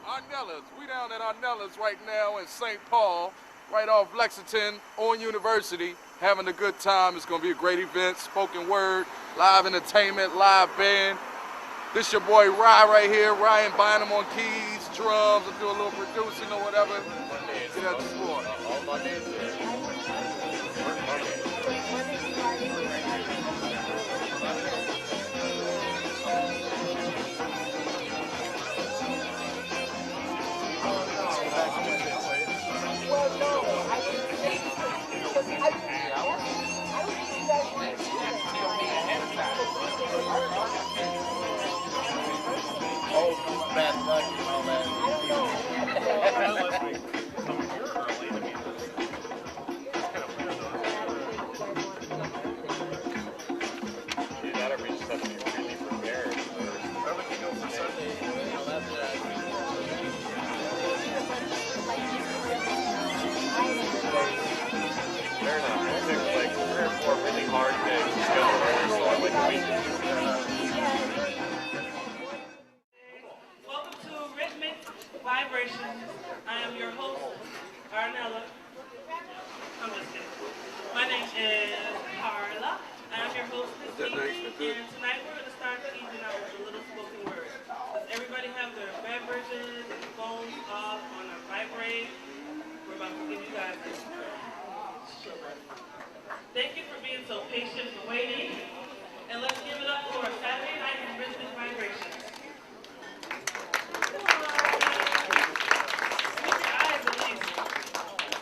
Arnella's. We down at Arnella's right now in St. Paul, right off Lexington on University, having a good time. It's going to be a great event, spoken word, live entertainment, live band. This your boy Ryan right here, Ryan Bynum on keys, drums, and do a little producing or whatever. Get out the sport. All Mondays. Oh, bad luck and all that. You gotta be really prepared. Everything else for Sunday. Fair enough. It takes like 3 or 4 really hard days to schedule early, so I like a week. Welcome to Rhythmic Vibrations. I am your host, Arnella. I'm just kidding. My name is Carla. I am your host this evening, and tonight we're going to start the evening out with a little spoken word. Does everybody have their beverages and phones off on a vibrate? We're about to give you guys this. Thank you for being so patient and waiting. And let's give it up for a Saturday night in Rhythmic Vibrations.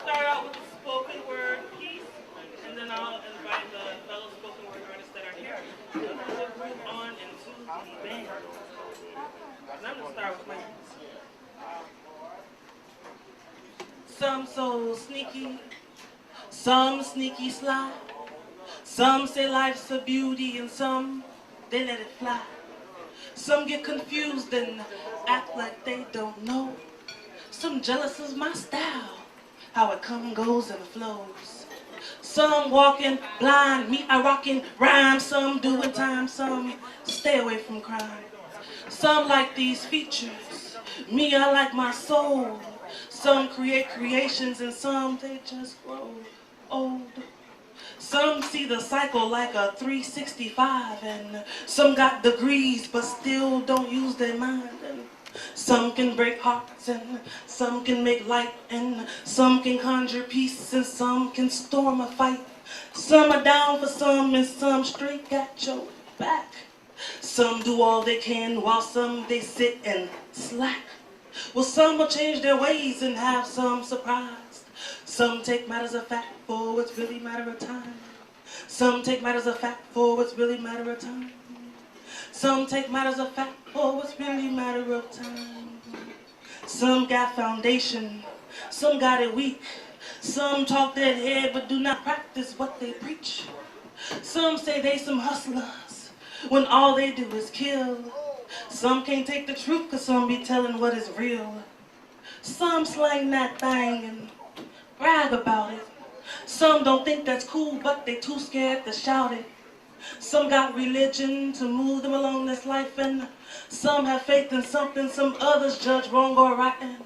Start out with a spoken word piece, and then I'll invite the fellow spoken word artists that are here to move on into the band. And I'm going to start with my piece. Some so sneaky, some sneaky sly. Some say life's a beauty, and some they let it fly. Some get confused and act like they don't know. Some jealous of my style, how it come, goes, and flows. Some walking blind, me I rockin' rhyme. Some doing time, some stay away from crime. Some like these features, me I like my soul. Some create creations, and some they just grow old. Some see the cycle like a 365, and some got degrees but still don't use their mind. And some can break hearts, and some can make light, and some can conjure peace, and some can storm a fight. Some are down for some, and some straight got your back. Some do all they can, while some they sit and slack. Well, some will change their ways and have some surprised. Some take matters of fact for what's really matter of time. Some take matters of fact for what's really matter of time. Some take matters of fact for what's really matter of time. Some got foundation, some got it weak. Some talk their head but do not practice what they preach. Some say they some hustlers when all they do is kill. Some can't take the truth cause some be telling what is real. Some slang that thing and brag about it. Some don't think that's cool, but they too scared to shout it. Some got religion to move them along this life, and some have faith in something some others judge wrong or right. And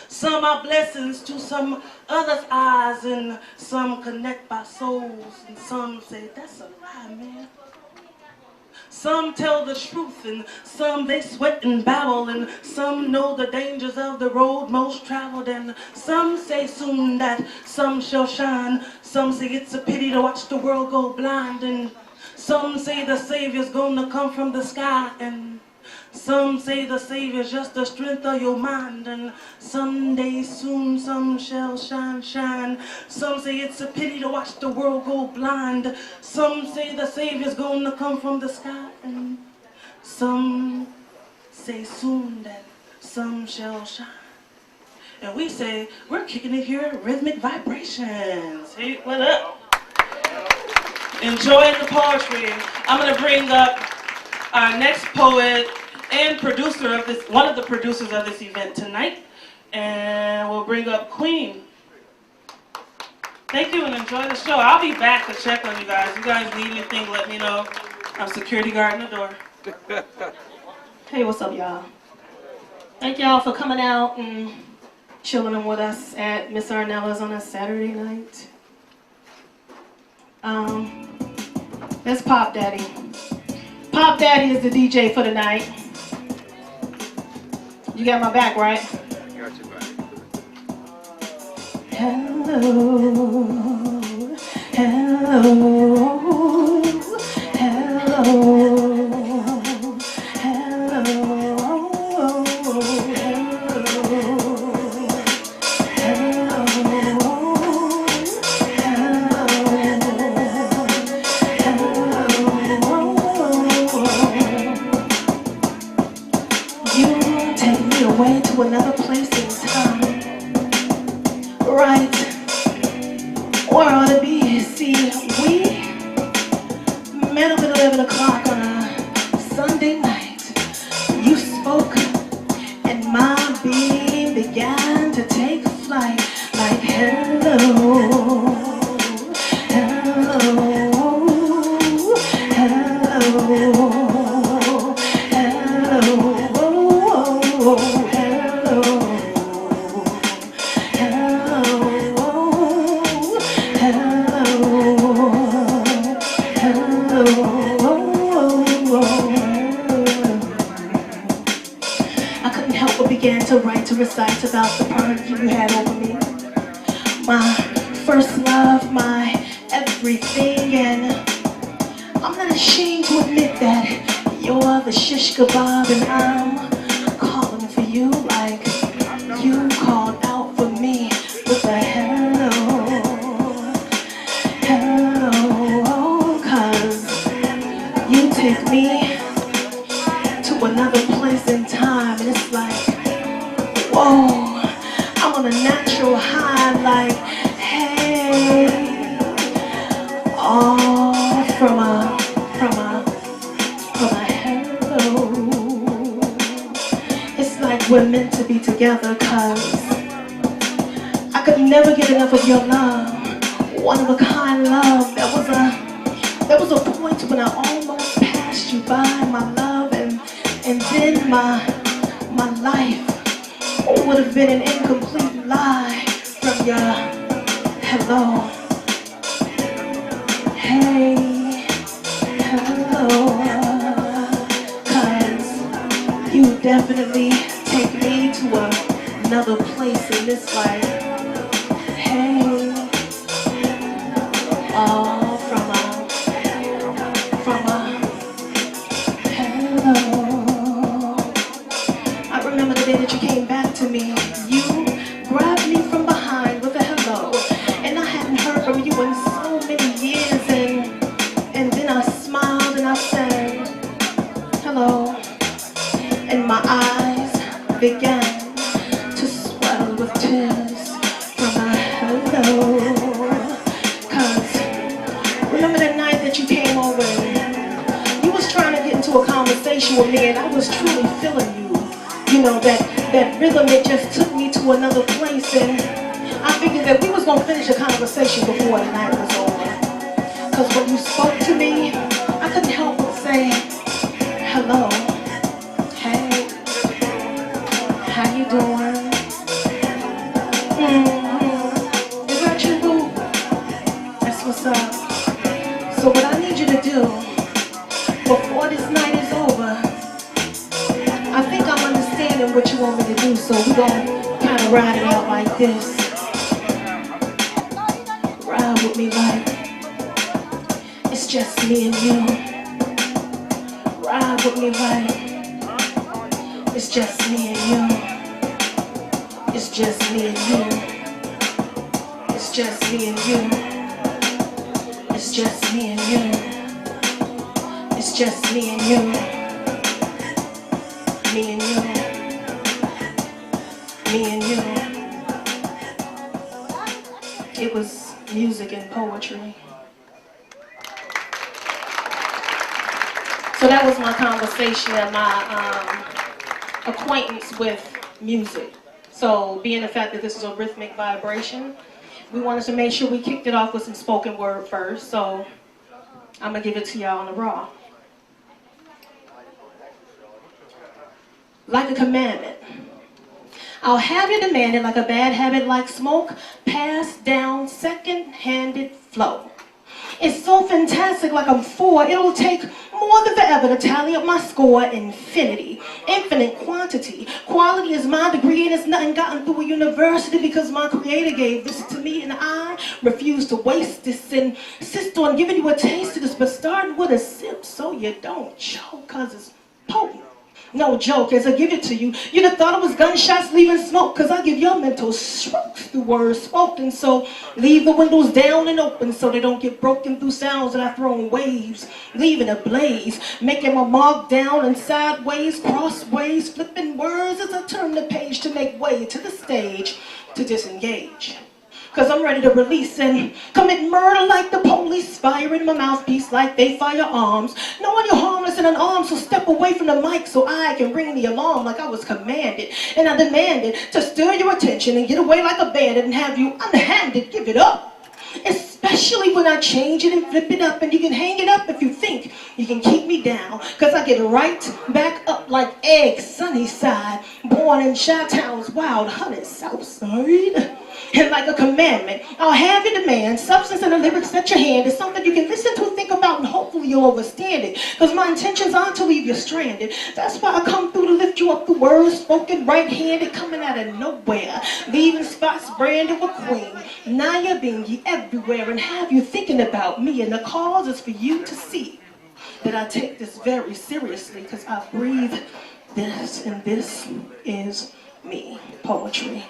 some are blessings to some others' eyes, and some connect by souls, and some say, that's a lie, man. Some tell the truth, and some they sweat and babble, and some know the dangers of the road most traveled, and some say soon that some shall shine. Some say it's a pity to watch the world go blind, and some say the Savior's gonna come from the sky, and some say the Savior's just the strength of your mind, and someday soon some shall shine, shine. Some say it's a pity to watch the world go blind. Some say the Savior's gonna come from the sky, and some say soon that some shall shine. And we say, we're kicking it here at Rhythmic Vibrations. Hey, what up? Enjoying the poetry. I'm gonna bring up our next poet and producer of this, one of the producers of this event tonight, and we'll bring up Queen. Thank you and enjoy the show. I'll be back to check on you guys. You guys need anything, let me know. I'm security guarding the door. Hey, what's up, y'all? Thank y'all for coming out and chilling with us at Miss Arnella's on a Saturday night. That's Pop Daddy. Pop Daddy is the DJ for the night. You got my back, right? Got your back. Hello, hello, hello. To another place in time, right where I ought to be. See, we met up at 11 o'clock on a Sunday night. You spoke and my being began to take flight like hello, hello, hello. To write, to recite about the perfume you had over me. My first love, my everything, and I'm not ashamed to admit that you're the shish kebab and I'm calling for you like you called out for me with a hello, hello, 'cause you take me to another place in time and it's like, whoa, I'm on a natural high like, hey, all from a hello. It's like we're meant to be together 'cause I could never get enough of your love. One of a kind love. There was a point when I almost passed you by, my love, and then my life would have been an incomplete lie from your hello. Hey, hello, 'cause you definitely take me to another place in this life. Hey, all from a hello. I remember the day that you came back to me. You grabbed me from behind with a hello, and I hadn't heard from you in so many years, and then I smiled and I said hello, and my eyes began to swell with tears from a hello. 'Cause remember that night that you came over and you was trying to get into a conversation with me, and I was truly feeling you. You know, that rhythm, it just took me to another place, and I figured that we was gonna finish the conversation before the night was over. 'Cause when you spoke to me, I couldn't help but say hello. Hey, how you doing? Is that you, boo? That's what's up. So what I need you to do before this night is over, I think I'm understanding what you want me to do, so we're gonna kind of ride it out like this. Ride with me like it's just me and you. Ride with me like it's just me and you. It's just me and you. It's just me and you. It's just me and you. It's just me and you. Me and you. Me and you. It was music and poetry. So that was my conversation and my acquaintance with music. So being the fact that this is a rhythmic vibration, we wanted to make sure we kicked it off with some spoken word first. So I'm gonna give it to y'all on the raw. Like a commandment, I'll have you demanded like a bad habit like smoke, pass down second-handed flow. It's so fantastic like I'm 4, it'll take more than forever to tally up my score. Infinity, infinite quantity. Quality is my degree and it's nothing gotten through a university because my creator gave this to me and I refuse to waste this and insist on giving you a taste of this, but starting with a sip so you don't choke cause it's potent. No joke, as I give it to you, you'd have thought it was gunshots leaving smoke, cause I give your mental strokes through words spoken. So leave the windows down and open so they don't get broken through sounds that I throw in waves, leaving a blaze, making my mark down and sideways, crossways, flipping words as I turn the page to make way to the stage to disengage. Cause I'm ready to release and commit murder like the police, firing my mouthpiece like they fire arms. Knowing you're harmless and unarmed, so step away from the mic so I can ring the alarm like I was commanded. And I demanded to stir your attention and get away like a bandit and have you unhanded, give it up. Especially when I change it and flip it up, and you can hang it up if you think you can keep me down. Cause I get right back up like egg sunny side, born in Chi-Town's wild honey south side. And like a commandment, I'll have your demand. Substance and the lyrics at your hand is something you can listen to, think about, and hopefully you'll understand it. Because my intentions aren't to leave you stranded. That's why I come through to lift you up the words, spoken right-handed, coming out of nowhere. Leaving spots branded with queen. Naya Bingy everywhere and have you thinking about me. And the cause is for you to see that I take this very seriously because I breathe this and this is me. Poetry.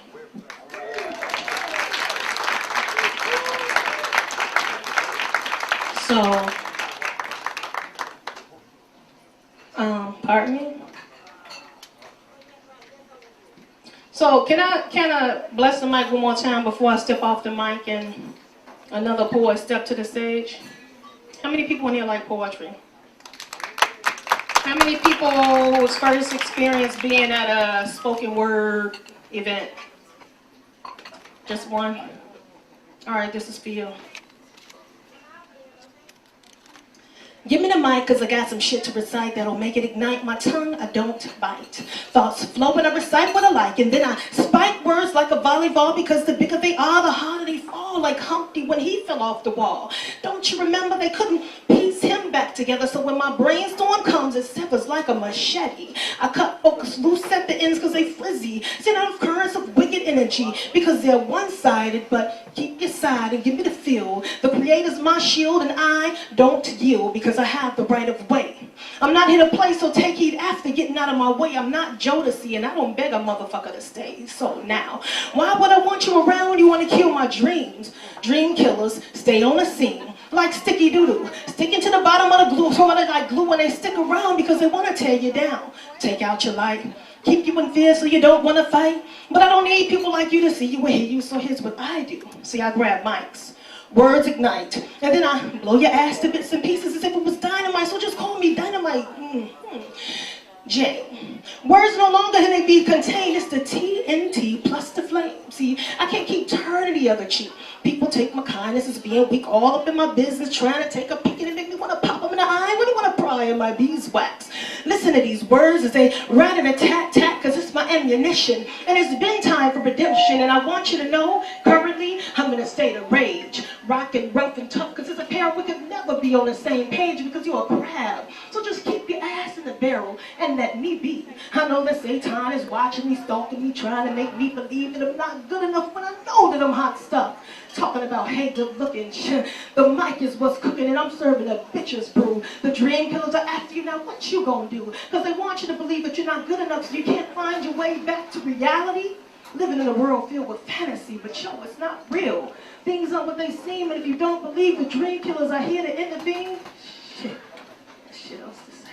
So, pardon me? So, can I bless the mic one more time before I step off the mic and another poet step to the stage? How many people in here like poetry? How many people's first experience being at a spoken word event? Just one? All right, this is for you. Give me the mic, cause I got some shit to recite that'll make it ignite. My tongue, I don't bite. Thoughts flow when I recite what I like, and then I spike words like a volleyball, because the bigger they are, the harder they fall, like Humpty when he fell off the wall. Don't you remember they couldn't piece him back together, so when my brainstorm comes, it severs like a machete. I cut focus loose at the ends cause they frizzy, send out currents of wicked energy, because they're one-sided, but keep your side and give me the feel. The creator's my shield and I don't yield, because I have the right of way. I'm not here to play, so take heed after getting out of my way. I'm not Jodeci and I don't beg a motherfucker to stay. So now, why would I want you around when you want to kill my dreams? Dream killers stay on the scene like sticky doo-doo, sticking to the bottom of the glue, so like glue when they stick around because they want to tear you down. Take out your light, keep you in fear so you don't want to fight. But I don't need people like you to see you or hear you, so here's what I do. See, I grab mics. Words ignite, and then I blow your ass to bits and pieces as if it was dynamite, so just call me Dynamite. J. Words no longer can they be contained, it's the TNT plus the flame. See, I can't keep turning the other cheek. People take my kindness as being weak, all up in my business, trying to take a peek and it make me want to pop them in the eye. When you want to pry in my beeswax? Listen to these words as they rat-a-tat-tat, cause it's my ammunition. And it's been time for redemption, and I want you to know, currently, I'm in a state of rage. Rockin' rough and tough, cause as a pair we could never be on the same page because you're a crab. So just keep your ass in the barrel and let me be. I know that Satan is watching me, stalking me, trying to make me believe that I'm not good enough when I know that I'm hot stuff. Talking about, hey, good looking shit. The mic is what's cooking and I'm serving a bitch's brew. The dream killers are after you, now what you gonna do? Cause they want you to believe that you're not good enough so you can't find your way back to reality. Living in a world filled with fantasy, but yo, it's not real. Things aren't what they seem, and if you don't believe the dream killers are here to intervene, shit else to say.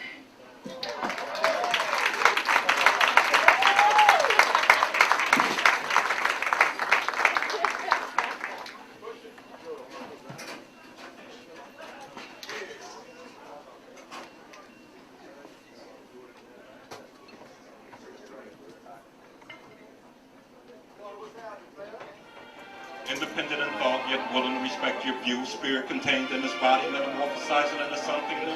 Independent in thought, yet willing to respect your view. Spirit contained in this body, metamorphosizing into something new.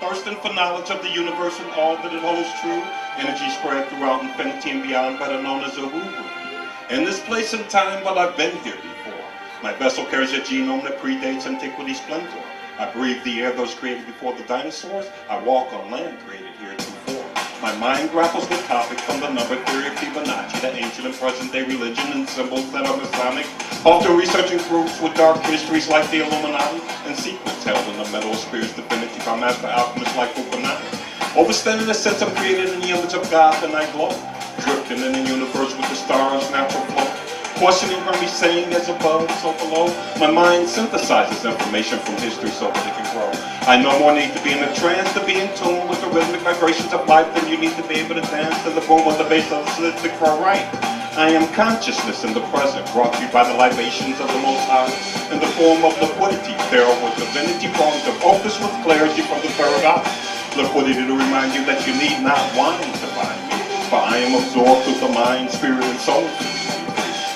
thirsting for knowledge of the universe and all that it holds true. Energy spread throughout infinity and beyond, better known as a Uhuru. In this place and time, well, I've been here before. My vessel carries a genome that predates antiquity's splendor. I breathe the air that was created before the dinosaurs. I walk on land created heretofore. My mind grapples with topics from the number theory of Fibonacci to ancient and present-day religion and symbols that are Masonic, often researching groups with dark histories like the Illuminati, and secrets held in the metal of spirits divinity by master alchemists like Fukunaga. Overstanding the sense I'm created in the image of God, then I glow, drifting in the universe with the stars' natural flow. Questioning Hermes saying as above, so below. My mind synthesizes information from history so that it can grow. I no more need to be in a trance to be in tune with the rhythmic vibrations of life than you need to be able to dance to the boom of the bass of the slick for right. I am consciousness in the present, brought to you by the libations of the Most High, in the form of liquidity, feral with divinity, prone to focus with clarity from the third eye. Liquidity to remind you that you need not whine to find me, for I am absorbed with the mind, spirit, and soul.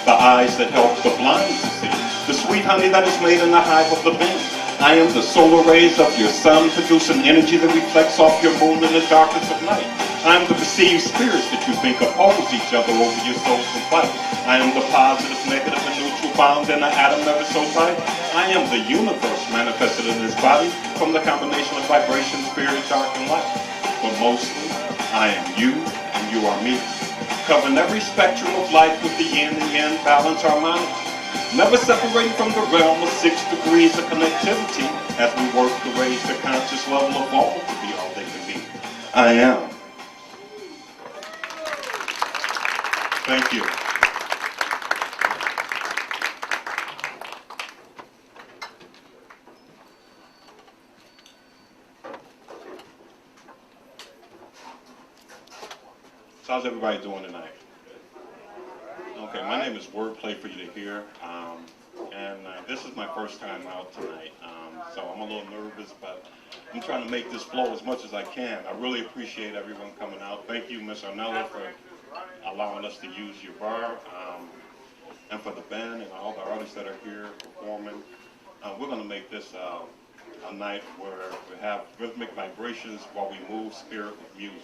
The eyes that help the blind to see, the sweet honey that is made in the hive of the bee. I am the solar rays of your sun, producing energy that reflects off your moon in the darkness of night. I am the perceived spirits that you think oppose each other over your souls and fight. I am the positive, negative, and neutral bound in an atom ever so tight. I am the universe manifested in this body from the combination of vibration, spirit, dark, and light. But mostly, I am you and you are me. Covering every spectrum of life with the yin and yang balance harmonic. Never separating from the realm of 6 degrees of connectivity as we work to raise the conscious level of all to be all they can be. I am. Thank you. So how's everybody doing tonight? Okay, my name is Wordplay for you to hear, and this is my first time out tonight, so I'm a little nervous, but I'm trying to make this flow as much as I can. I really appreciate everyone coming out. Thank you, Ms. Arnella, for allowing us to use your bar, and for the band and all the artists that are here performing. We're going to make this a night where we have rhythmic vibrations while we move spirit with music.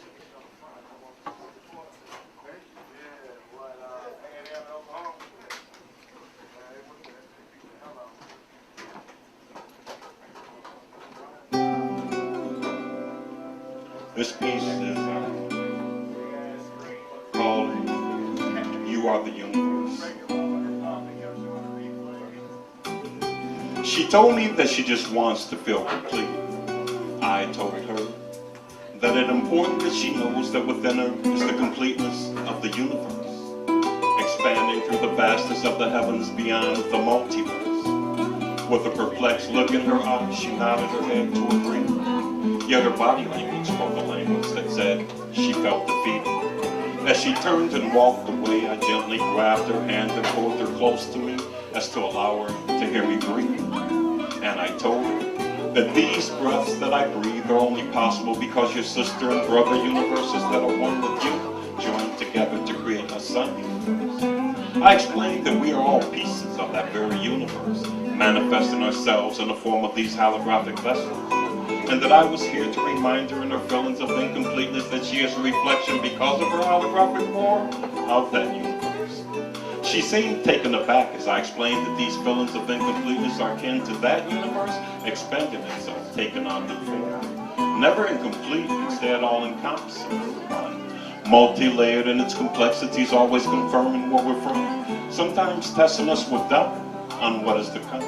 This piece is called You Are the Universe. She told me that she just wants to feel complete. I told her that it's important that she knows that within her is the completeness of the universe, expanding through the vastness of the heavens beyond the multiverse. With a perplexed look in her eyes, she nodded her head to agree. Yet her body language spoke a language that said she felt defeated. As she turned and walked away, I gently grabbed her hand and pulled her close to me as to allow her to hear me breathe. And I told her that these breaths that I breathe are only possible because your sister and brother universes that are one with you joined together to create a sun universe. I explained that we are all pieces of that very universe, manifesting ourselves in the form of these holographic vessels. And that I was here to remind her in her feelings of incompleteness that she is a reflection because of her holographic form of that universe. She seemed taken aback as I explained that these feelings of incompleteness are akin to that universe expanding itself, taking on new form. Never incomplete, instead all-encompassing. Multi-layered in its complexities, always confirming where we're from, sometimes testing us with doubt on what is to come.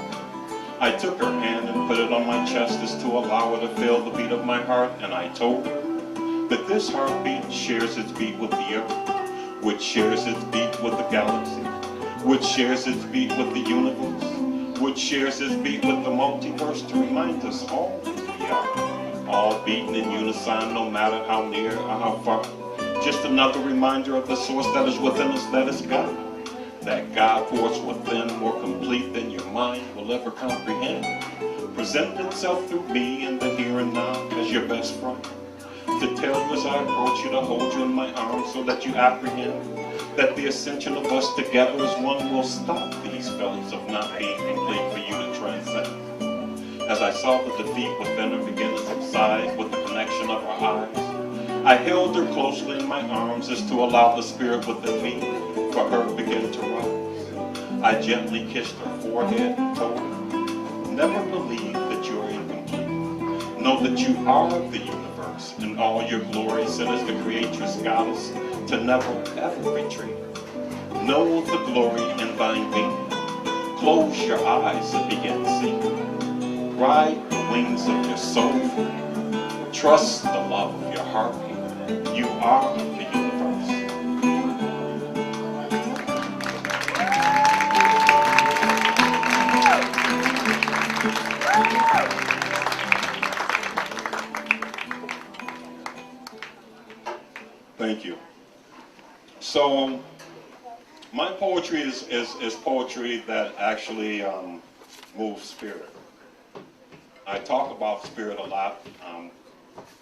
I took her hand and put it on my chest as to allow her to feel the beat of my heart, and I told her that this heartbeat shares its beat with the earth, which shares its beat with the galaxy, which shares its beat with the universe, which shares its beat with the multiverse to remind us all that we are, all beating in unison no matter how near or how far. Just another reminder of the source that is within us, that is God. That God force within more complete than your mind will ever comprehend, presented itself through me in the here and now as your best friend, to tell you as I approach you to hold you in my arms so that you apprehend that the ascension of us together as one will stop these feelings of not being complete for you to transcend. As I saw the defeat within her begin to subside with the connection of her eyes, I held her closely in my arms as to allow the spirit within me for her to begin to rise. I gently kissed her forehead and told her, never believe that you are incomplete. Know that you are the universe in all your glories, and as the creatress goddess, to never ever retreat. Know the glory in thine being. Close your eyes and begin seeing. Ride the wings of your soul. Trust the love of your heartbeat. You are the universe. Thank you. So, my poetry is poetry that actually moves spirit. I talk about spirit a lot,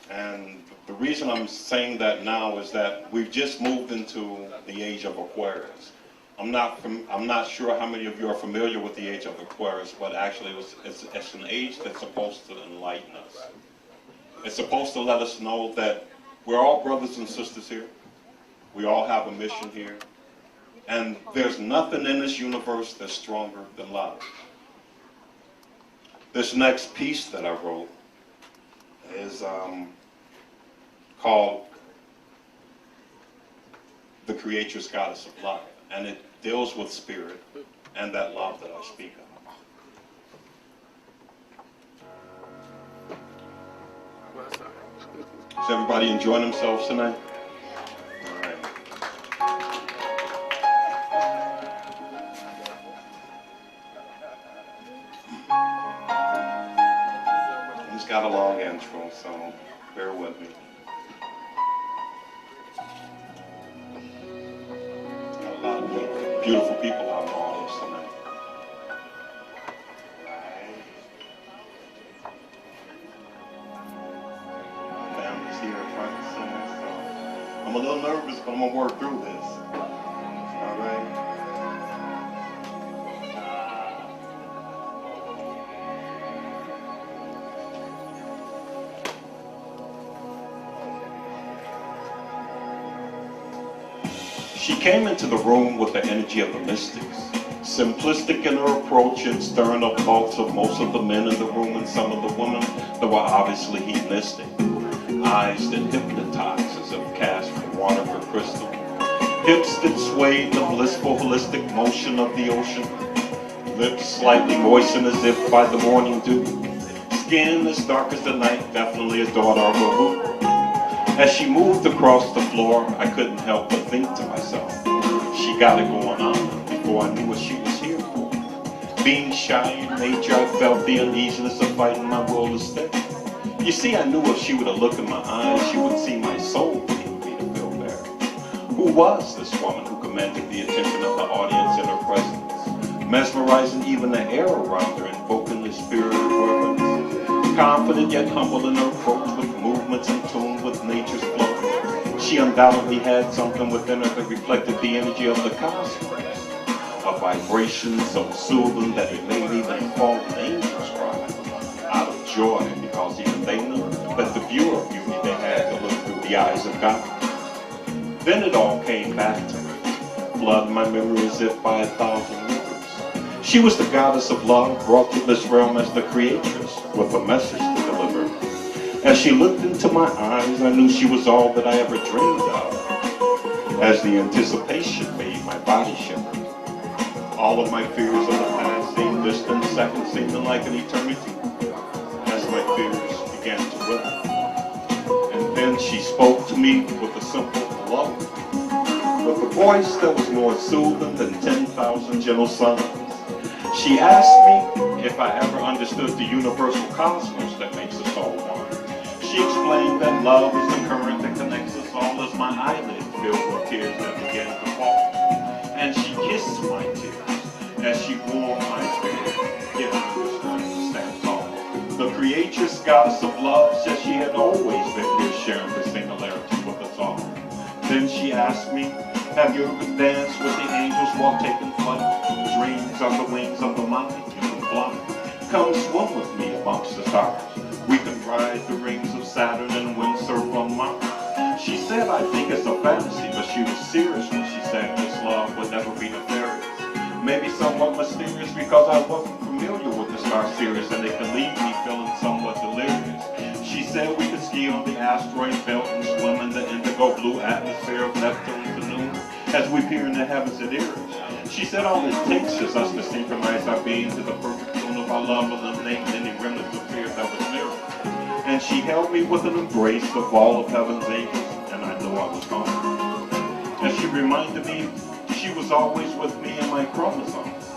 and the reason I'm saying that now is that we've just moved into the age of Aquarius. I'm not sure how many of you are familiar with the age of Aquarius, but actually it's an age that's supposed to enlighten us. It's supposed to let us know that we're all brothers and sisters here. We all have a mission here. And there's nothing in this universe that's stronger than love. This next piece that I wrote is called The Creatress Goddess of Love. And it deals with spirit and that love that I speak of. Is everybody enjoying themselves tonight? All right. It's got a long intro, so bear with me. Got a lot of beautiful people out in the audience tonight. Family's here front and center, so I'm a little nervous, but I'm gonna work through this. All right. She came into the room with the energy of the mystics, simplistic in her approach and stirring up thoughts of most of the men in the room and some of the women that were obviously hedonistic. Eyes that hypnotized as if cast from water or crystal. Hips that swayed the blissful holistic motion of the ocean. Lips slightly moistened as if by the morning dew. Skin as dark as the night, definitely a daughter of a hoop. As she moved across the floor, I couldn't help but think to myself, she got it going on before I knew what she was here for. Being shy in nature, I felt the uneasiness of fighting my will to stay. You see, I knew if she would have looked in my eyes, she would see my soul needing me to feel better. Who was this woman who commanded the attention of the audience in her presence, mesmerizing even the air around her, invoking the spirit of reverence? Confident yet humble in her approach, with movements in tune with nature's flow. She undoubtedly had something within her that reflected the energy of the cosmos. A vibration so soothing that it made even fallen angels cry out of joy, because even they knew that the view of beauty they had to look through the eyes of God. Then it all came back to me, flooding my memory as if by 1,000 rivers. She was the goddess of love, brought to this realm as the creatress, with a message to deliver. As she looked into my eyes, I knew she was all that I ever dreamed of. As the anticipation made my body shiver, all of my fears of the past seemed distant seconds, seeming like an eternity, as my fears began to wither. And then she spoke to me with a simple hello, with a voice that was more soothing than 10,000 gentle suns. She asked me if I ever understood the universal cosmos that makes us all one. She explained that love is the current that connects us all, as my eyelids filled with tears that began to fall. And she kissed my tears as she warmed my spirit, giving me the strength to stand tall. The creatress goddess of love said she had always been here sharing the singularity with us all. Then she asked me, have you ever danced with the angels while taking flight? Dreams on the wings of the mind, you can fly. come swim with me amongst the stars. We can ride the rings of Saturn and windsurf on Mars. She said, I think it's a fantasy, but she was serious when she said this love would never be nefarious. Maybe somewhat mysterious because I wasn't familiar with the Star Series and it could leave me feeling somewhat delirious. She said we could ski on the asteroid belt and swim in the indigo blue atmosphere of Neptune to noon as we peer in the heavens at Eris. She said all it takes is us to synchronize our beings to the perfect tune of our love, eliminating any remnants of fear that was near us. And she held me with an embrace of all of heaven's angels, and I knew I was gone. And she reminded me she was always with me in my chromosomes.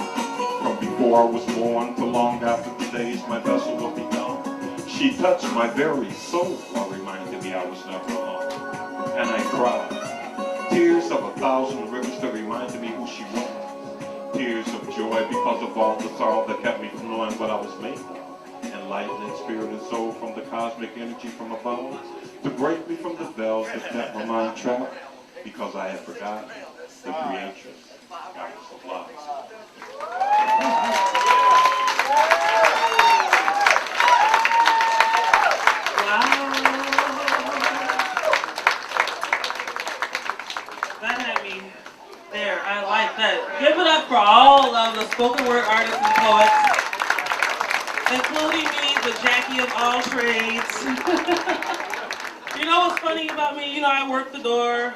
From before I was born to long after the days my vessel will be gone. She touched my very soul while reminding me I was never alone. And I cried. Tears of 1,000 rivers that reminded me who she was. Tears of joy because of all the sorrow that kept me from knowing what I was made of. Enlightening spirit and soul from the cosmic energy from above to break me from the veils that kept my mind trapped because I had forgotten the creatress, goddess of love. Wow. That had me there. I like that. Give it up for all of the spoken word artists and poets, including me, the Jackie of all trades. You know what's funny about me? You know, I work the door,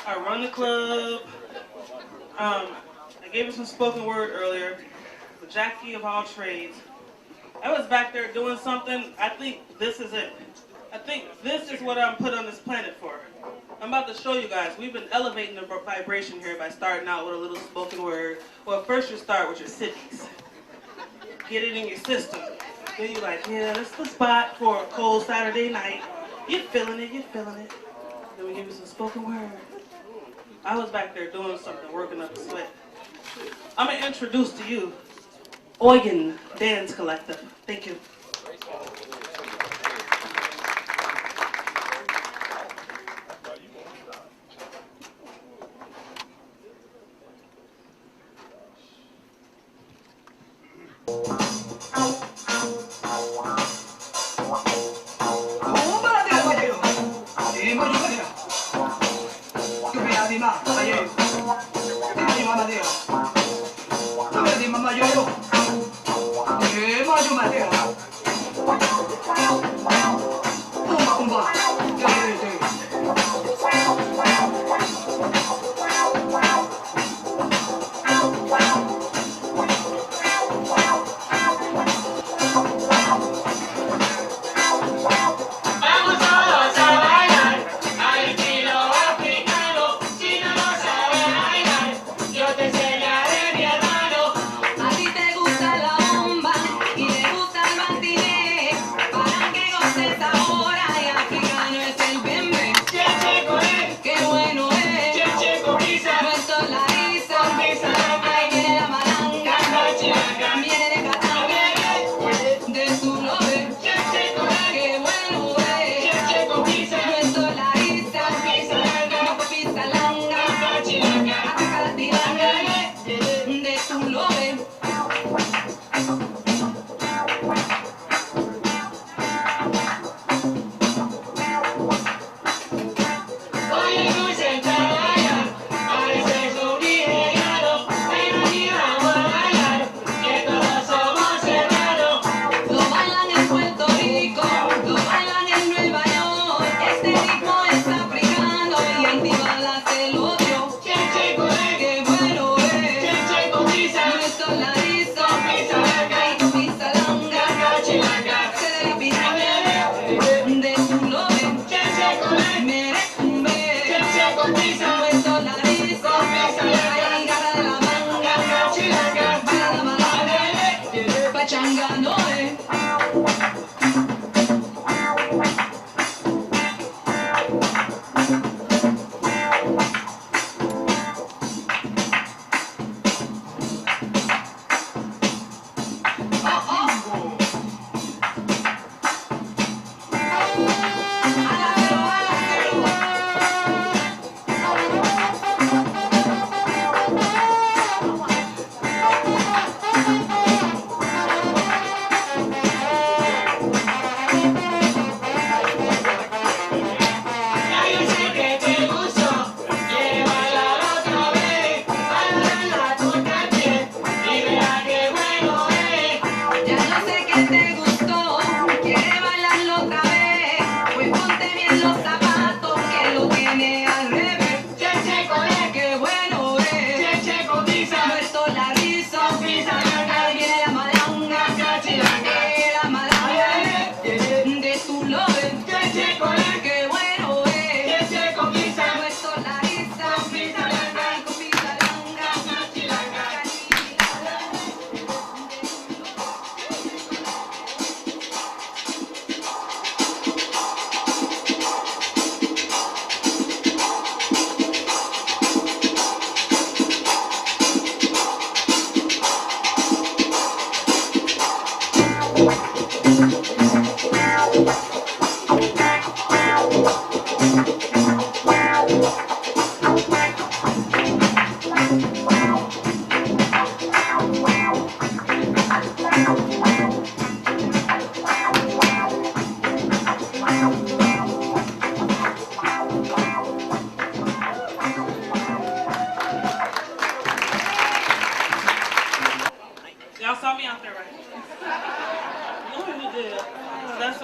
I run the club. I gave you some spoken word earlier, the Jackie of all trades. I was back there doing something. I think this is it. I think this is what I'm put on this planet for. I'm about to show you guys. We've been elevating the vibration here by starting out with a little spoken word. Well, first you start with your cities. Get it in your system. Then you're like, yeah, this is the spot for a cold Saturday night. You're feeling it, you're feeling it. Then we give you some spoken word. I was back there doing something, working up a sweat. I'm going to introduce to you Oigan Dance Collective. Thank you.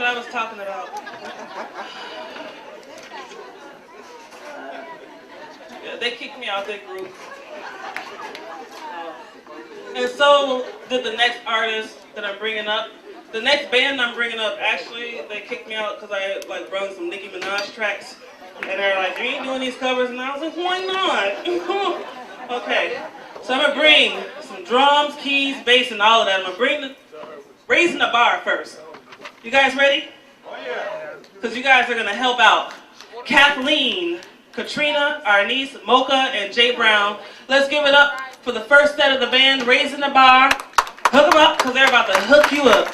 I was talking about. Yeah, they kicked me out their group. And so did the next artist that I'm bringing up. The next band I'm bringing up, actually, they kicked me out because I like brung some Nicki Minaj tracks. And they're like, you ain't doing these covers? And I was like, why not? Okay, so I'm going to bring some drums, keys, bass, and all of that. I'm going to raising the bar first. You guys ready? Oh, yeah. Because you guys are going to help out. Kathleen, Katrina, our niece, Mocha, and Jay Brown. Let's give it up for the first set of the band, Raising the Bar. Hook them up, because they're about to hook you up.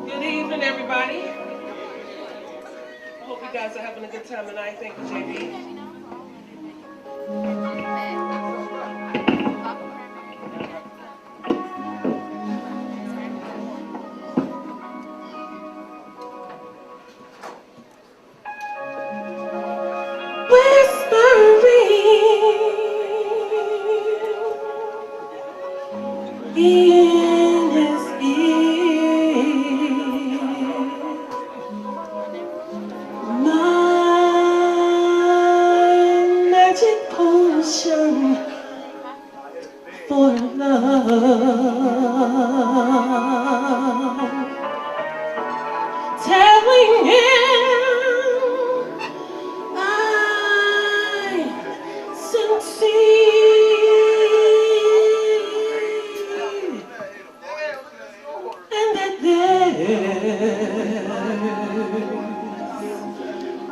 Good evening, everybody. I hope you guys are having a good time tonight. Thank you, JB. In his ear, my magic potion for love, telling him I'm sincere. And that there's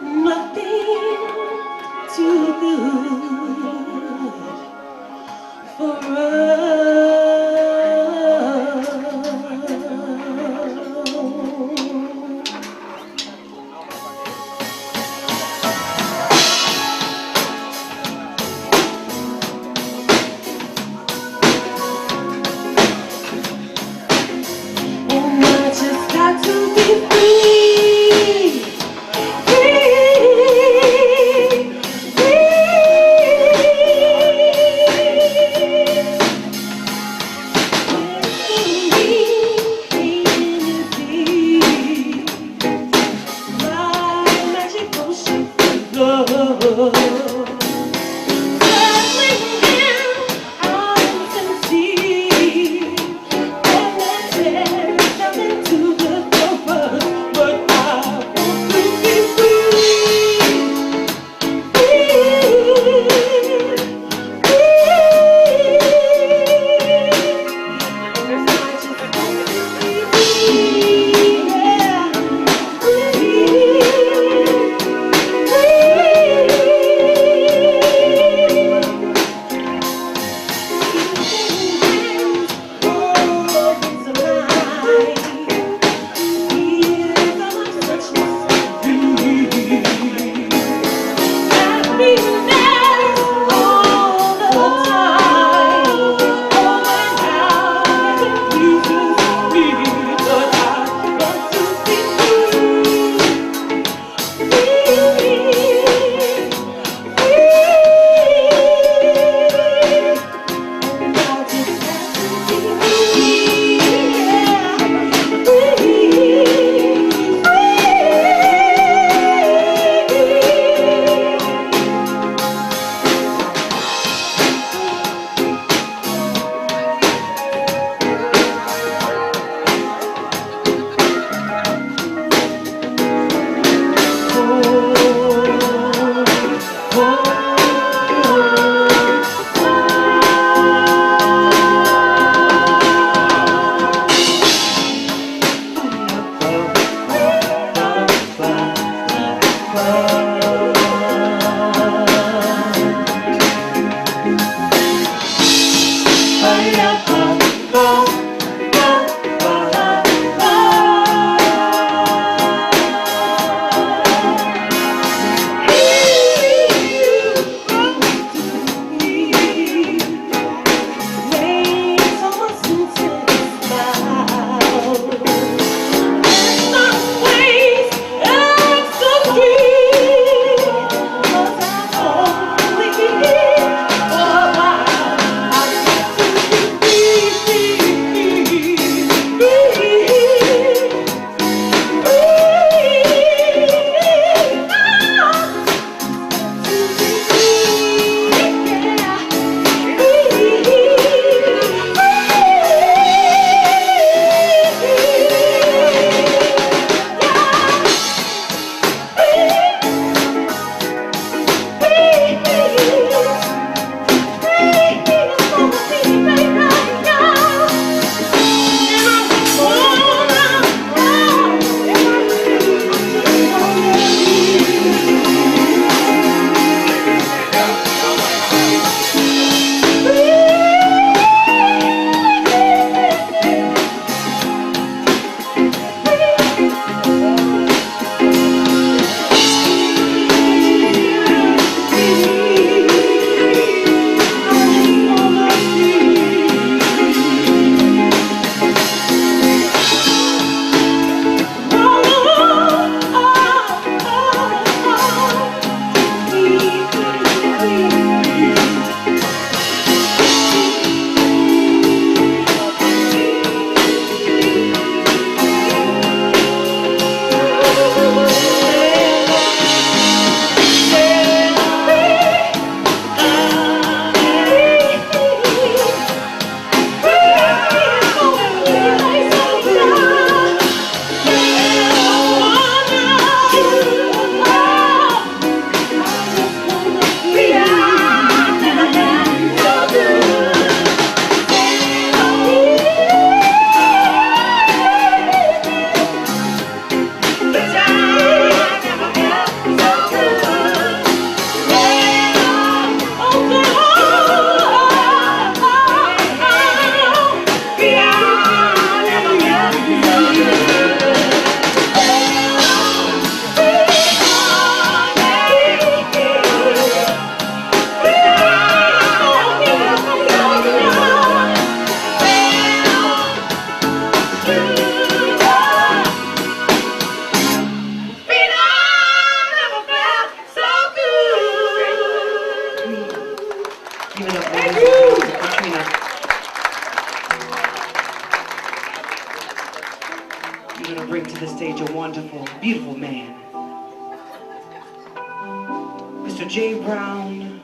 nothing too good for and I just got to be free, free, free. Thank you. Katrina. You're gonna bring to the stage a wonderful, beautiful man. Mr. J. Brown,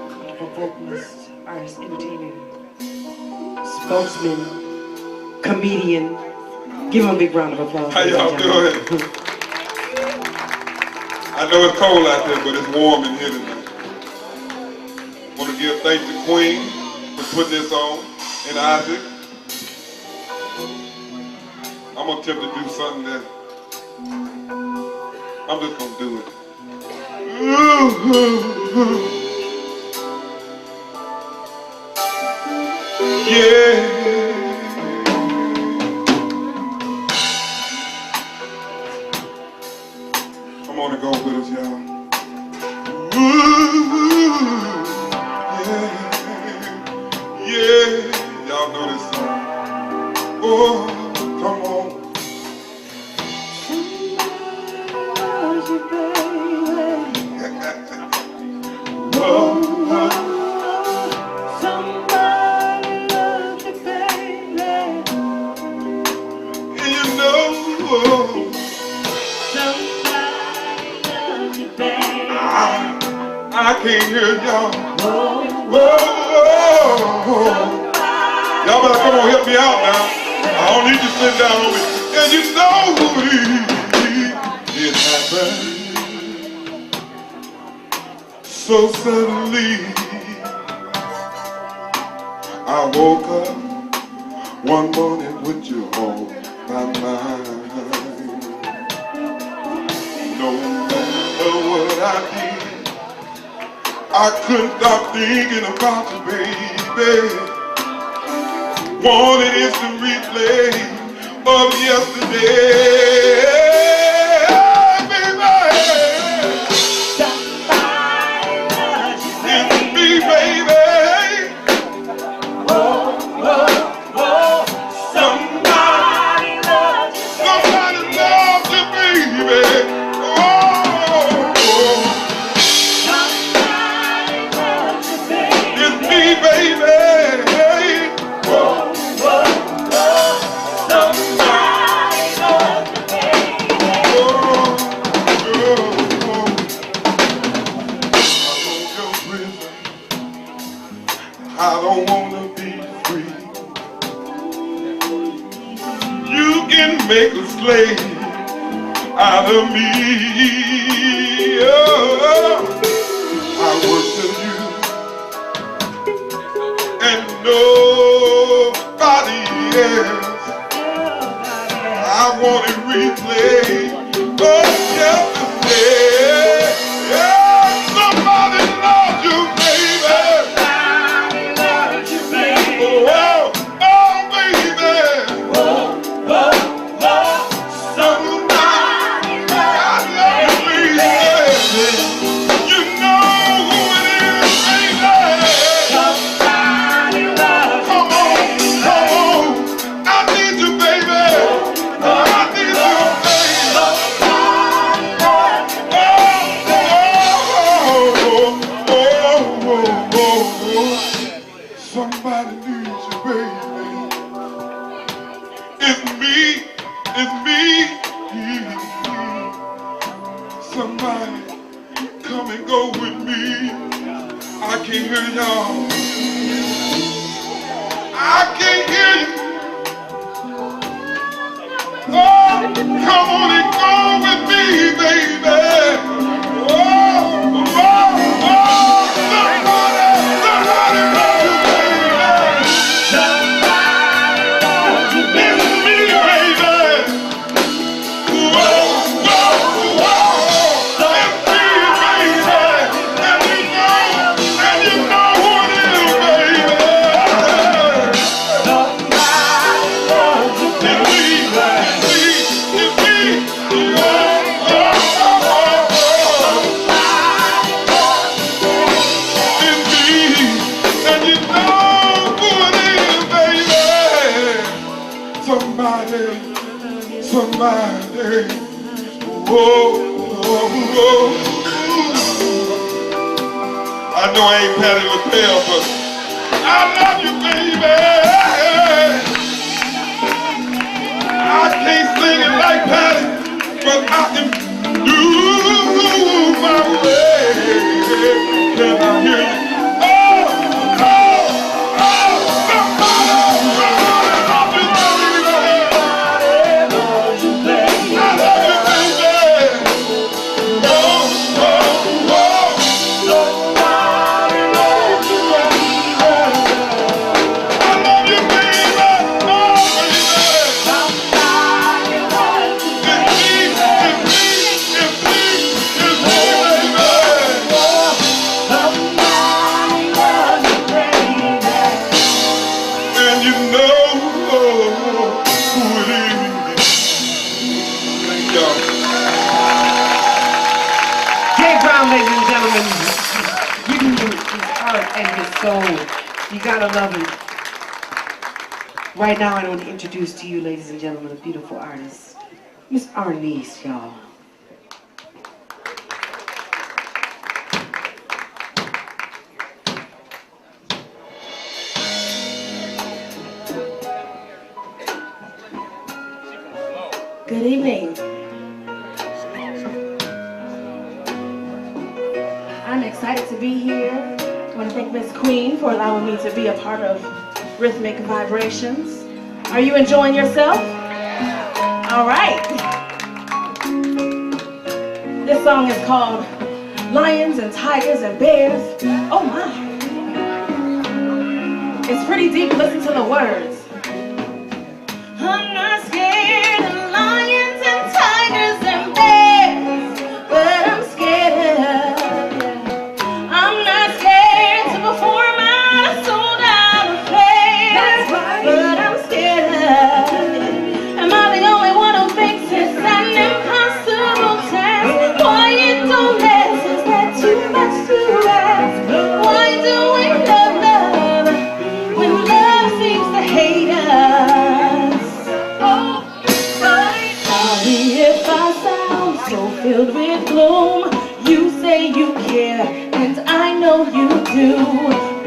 wonderful vocalist, artist, entertainer, spokesman, comedian. Give him a big round of applause. How y'all doing? I know it's cold out there, but it's warm in here tonight. Want to give thanks to Queen for putting this on, and Isaac. I'm gonna attempt to do something that I'm just gonna do it. Yeah. Come on and go with us, y'all. Yeah, yeah, y'all know this song. Oh, come on. Somebody loves you, baby. And you know, Somebody loves you, baby. I can't hear y'all. Whoa. Y'all better come on, help me out now. I don't need you to sit down on me. And you know it happened so suddenly. I woke up one morning with you on my mind. No matter what I did, I couldn't stop thinking about you, baby. Wanted instant replay of yesterday, baby. Somebody loves you, It's me, baby. Somebody loves you, Somebody loves you, baby. Oh, somebody loves you, baby. it's me, baby. Somebody loves you, I don't wanna be free. You can make a slave out of me. Oh, I worship you and nobody else. I want to replay of yesterday. Yeah, somebody loves you, baby. somebody loves you, baby. Oh, oh, baby. Somebody loves you, baby. You know who it is, baby. Somebody loves Come on, come on. I need you, baby. I need you, baby. Somebody needs you, baby. It's me, it's me. Somebody come and go with me. I can't hear y'all. I can't hear you. Oh, come on and go with me, baby. Oh, somebody love you, baby. It's me, baby. Whoa, it's me, baby. And you know who it is, baby. It's me. And you know who it is, baby. Somebody. Whoa. I know I ain't Patti LaBelle, but I love you, baby. I can't sing it like Patti, but I can do my way. Can I hear you? Oh, oh, oh, somebody love you, baby. I love you, baby. Oh, oh, oh. Somebody love you, baby. I love you, baby. Oh, baby. Somebody love you, baby. It's me, baby. Somebody love you, baby. And you know who it is. Thank y'all. Jay Brown, ladies and gentlemen, giving you his heart and his soul. You gotta love him. Right now, I want to introduce to you, ladies and gentlemen, a beautiful artist, Miss Arnice, y'all. Good evening. I'm excited to be here. I want to thank Miss Queen for allowing me to be a part of Rhythmic Vibrations. Are you enjoying yourself? All right. This song is called Lions and Tigers and Bears. Oh my. It's pretty deep. Listen to the words. I'm not scared of lions and tigers and bears, but I'm scared. I'm not scared to perform out a sold-out affair, but I'm scared. Am I the only one who thinks it's an impossible task? Why it don't last? Is that too much to ask? Why do we love when love seems to hate us? Sorry if I sound so filled with gloom. You say you care, and I know you do.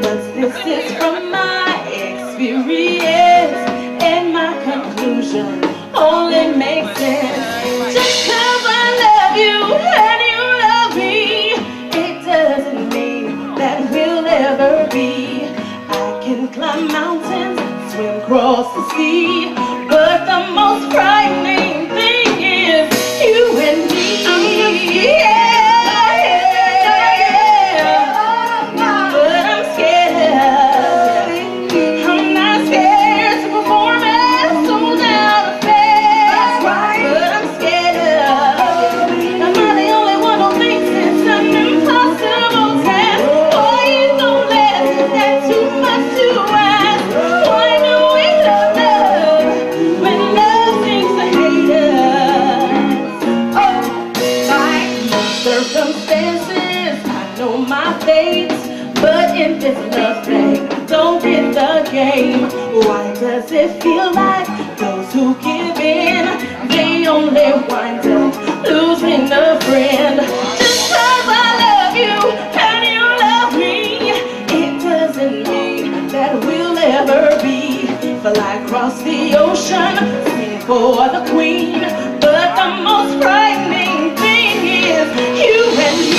But this is from my experience, and my conclusion only makes sense. Just 'cause I love you and you love me, it doesn't mean that we'll ever be. I can climb mountains, swim across the sea, but the most frightening thing is you and me. But I'm scared. I'm not scared to perform at a sold-out affair, but I'm scared. Am I the only one who thinks it's an impossible task? Why it don't last? Is that too much to ask? Why do we love when love seems to hate us? Oh, my circumstances, I know my fate, but in this love thing, I don't get the game. Why does it feel like those who give in, they only wind up losing a friend? Just 'cause I love you and you love me, it doesn't mean that we'll ever be. Fly across the ocean, sing for the queen, but the most frightening thing is you and me.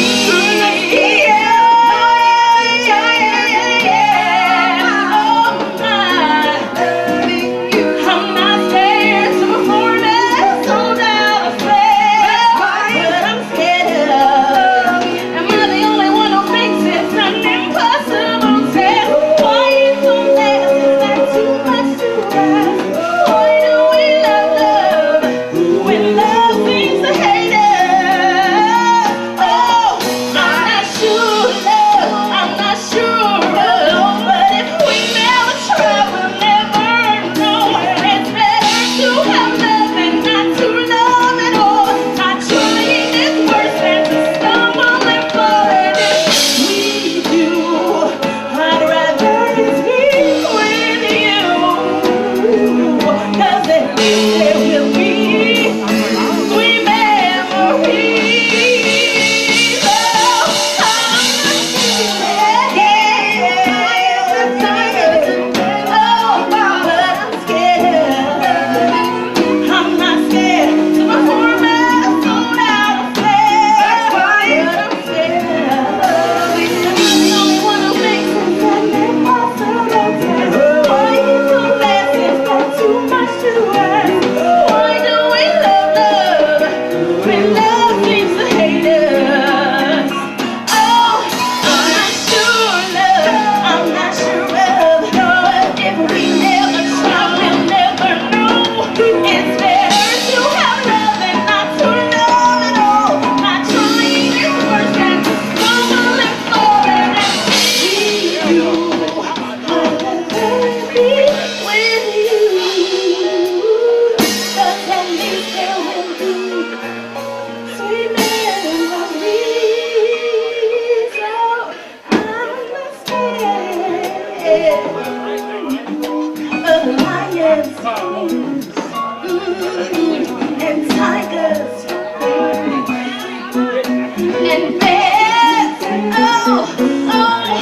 of lions and tigers and bears. Oh, oh,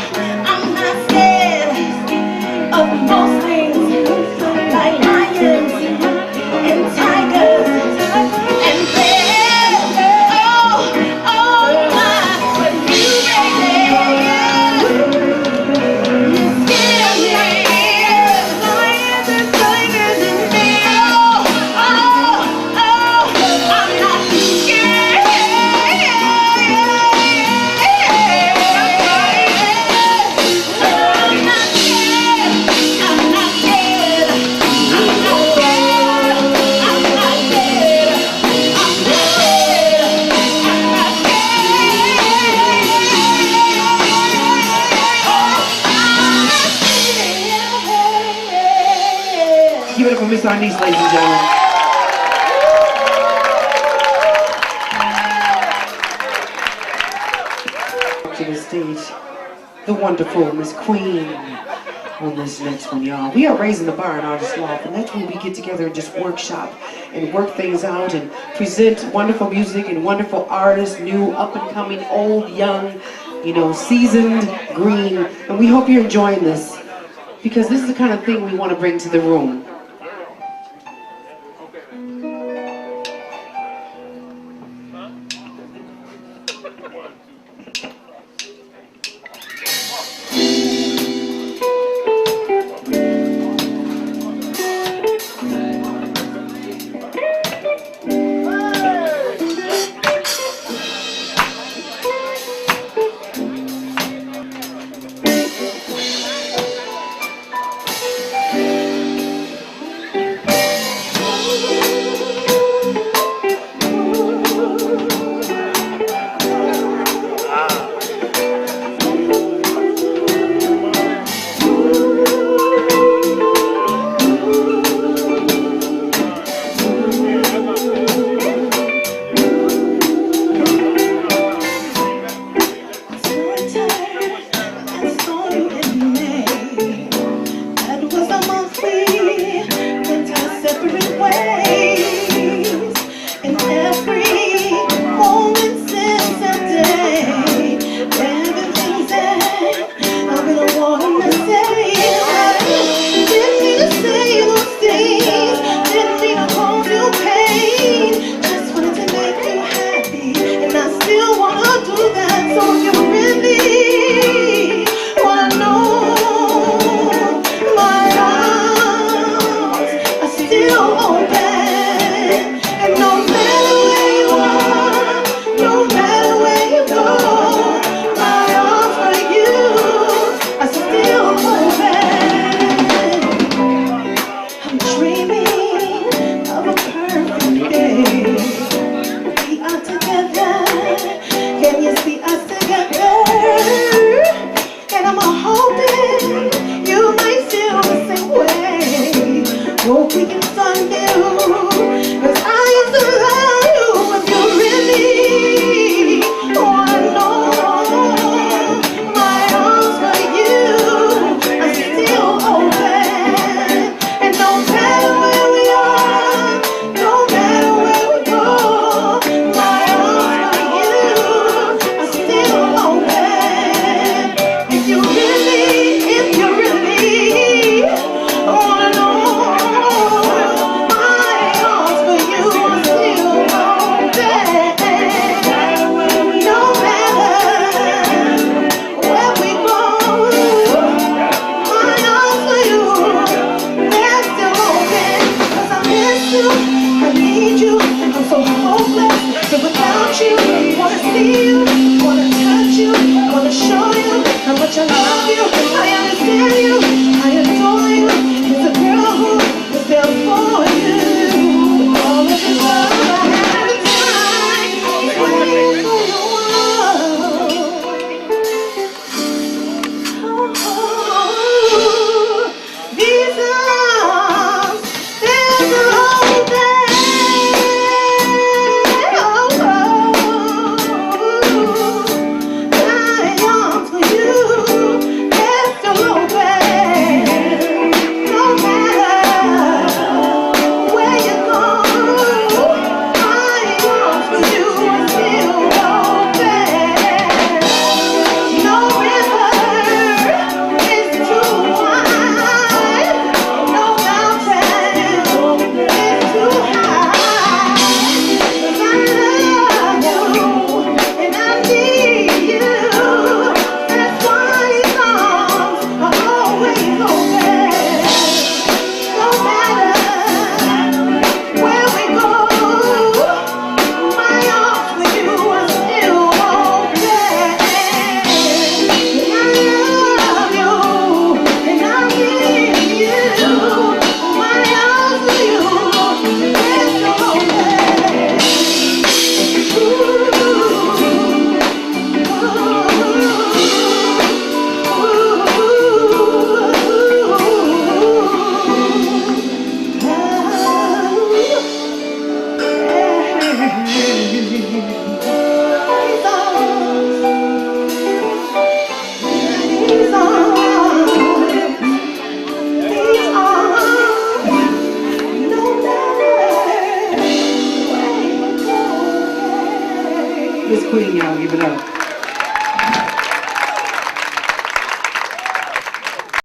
I'm not scared of most things like lions and tigers and bears. Oh, oh my, but you baby, you scare me. Lions and tigers and bears. Oh, oh, oh, I'm not scared. I'm not scared. I'm not scared. I'm not scared. I'm not scared. I'm not scared. I'm not scared. Give it up for Miss Arnice, ladies and gentlemen. To the stage, the wonderful Miss Queen on this next one, y'all. We are raising the bar in Artist Loft, and that's when we get together and just workshop and work things out and present wonderful music and wonderful artists, new, up and coming, old, young, you know, seasoned, green. And we hope you're enjoying this, because this is the kind of thing we want to bring to the room. Away. Queen, y'all. Give it up.